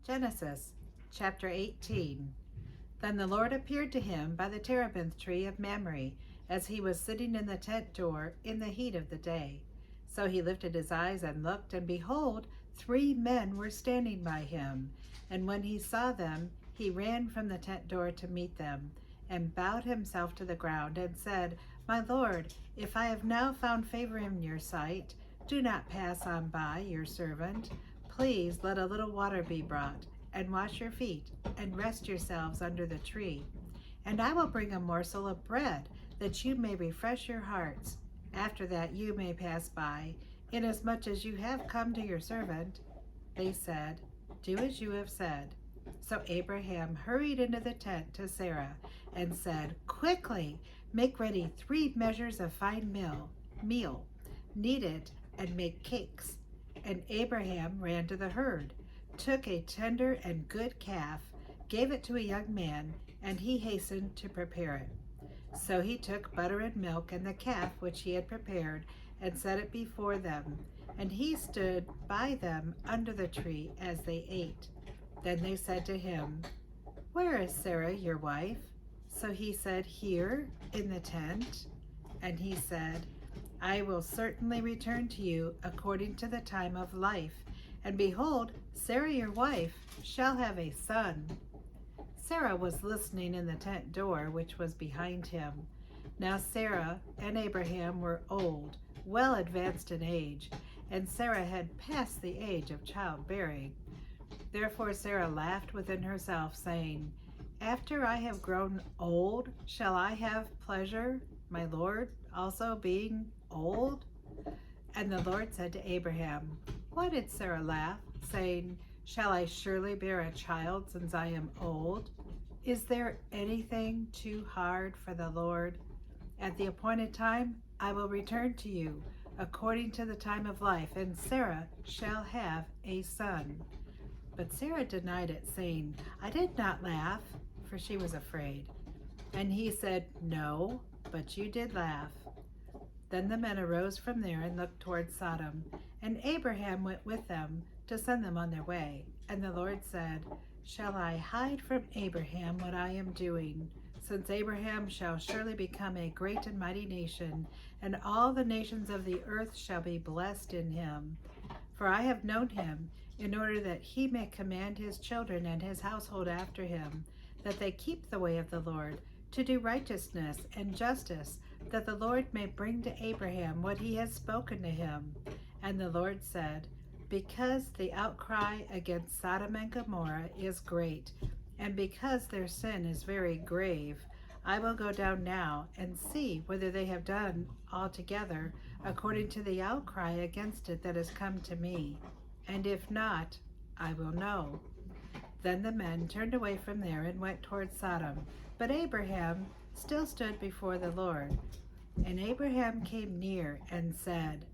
Genesis chapter 18. Then the Lord appeared to him by the terebinth tree of Mamre, as he was sitting in the tent door in the heat of the day. So he lifted his eyes and looked, and behold, 3 men were standing by him. And when he saw them, he ran from the tent door to meet them, and bowed himself to the ground, and said, My Lord, if I have now found favor in your sight, do not pass on by your servant. Please let a little water be brought, and wash your feet, and rest yourselves under the tree. And I will bring a morsel of bread, that you may refresh your hearts. After that you may pass by, inasmuch as you have come to your servant. They said, Do as you have said. So Abraham hurried into the tent to Sarah, and said, Quickly, make ready 3 measures of fine meal, knead it, and make cakes. And Abraham ran to the herd, took a tender and good calf, gave it to a young man, and he hastened to prepare it. So he took butter and milk and the calf which he had prepared, and set it before them. And he stood by them under the tree as they ate. Then they said to him, Where is Sarah, your wife? So he said, Here, in the tent. And he said, I will certainly return to you according to the time of life. And behold, Sarah your wife shall have a son. Sarah was listening in the tent door, which was behind him. Now Sarah and Abraham were old, well advanced in age, and Sarah had passed the age of childbearing. Therefore Sarah laughed within herself, saying, After I have grown old, shall I have pleasure, my Lord also being old? And the Lord said to Abraham, Why did Sarah laugh, saying, Shall I surely bear a child since I am old? Is there anything too hard for the Lord? At the appointed time I will return to you according to the time of life, and Sarah shall have a son. But Sarah denied it, saying, I did not laugh, for she was afraid. And he said, No, but you did laugh. Then the men arose from there and looked toward Sodom, and Abraham went with them to send them on their way. And the Lord said, Shall I hide from Abraham what I am doing? Since Abraham shall surely become a great and mighty nation, and all the nations of the earth shall be blessed in him. For I have known him, in order that he may command his children and his household after him, that they keep the way of the Lord, to do righteousness and justice, that the Lord may bring to Abraham what he has spoken to him. And the Lord said, Because the outcry against Sodom and Gomorrah is great, and because their sin is very grave, I will go down now and see whether they have done altogether according to the outcry against it that has come to me. And if not, I will know. Then the men turned away from there and went toward Sodom. But Abraham still stood before the Lord. And Abraham came near and said,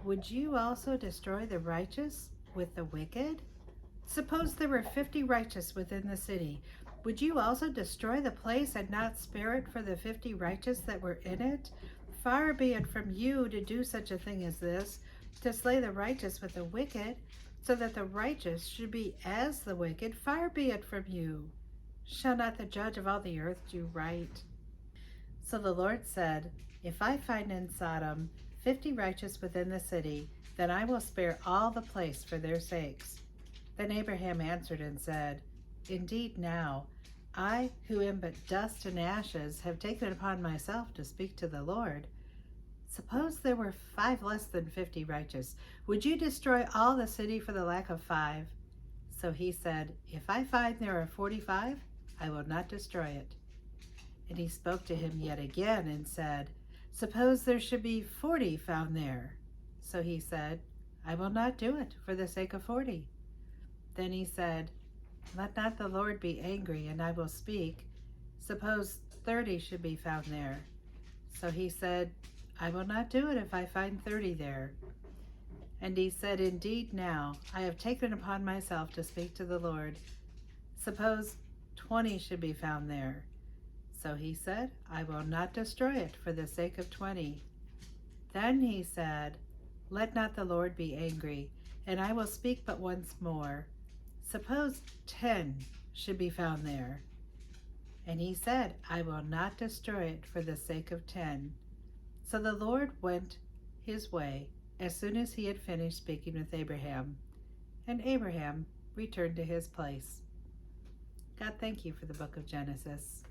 Would you also destroy the righteous with the wicked? Suppose there were 50 righteous within the city. Would you also destroy the place and not spare it for the 50 righteous that were in it? Far be it from you to do such a thing as this, to slay the righteous with the wicked, so that the righteous should be as the wicked. Far be it from you. Shall not the judge of all the earth do right? So the Lord said, If I find in Sodom 50 righteous within the city, then I will spare all the place for their sakes. Then Abraham answered and said, Indeed now, I, who am but dust and ashes, have taken it upon myself to speak to the Lord. Suppose there were 5 less than 50 righteous. Would you destroy all the city for the lack of 5? So he said, If I find there are 45, I will not destroy it. And he spoke to him yet again and said, Suppose there should be 40 found there. So he said, I will not do it for the sake of 40. Then he said, Let not the Lord be angry, and I will speak. Suppose 30 should be found there. So he said, I will not do it if I find 30 there. And he said, Indeed now, I have taken upon myself to speak to the Lord. Suppose 20 should be found there. So he said, I will not destroy it for the sake of 20. Then he said, Let not the Lord be angry, and I will speak but once more. Suppose 10 should be found there. And he said, I will not destroy it for the sake of 10. So the Lord went his way as soon as he had finished speaking with Abraham, and Abraham returned to his place. God, thank you for the book of Genesis.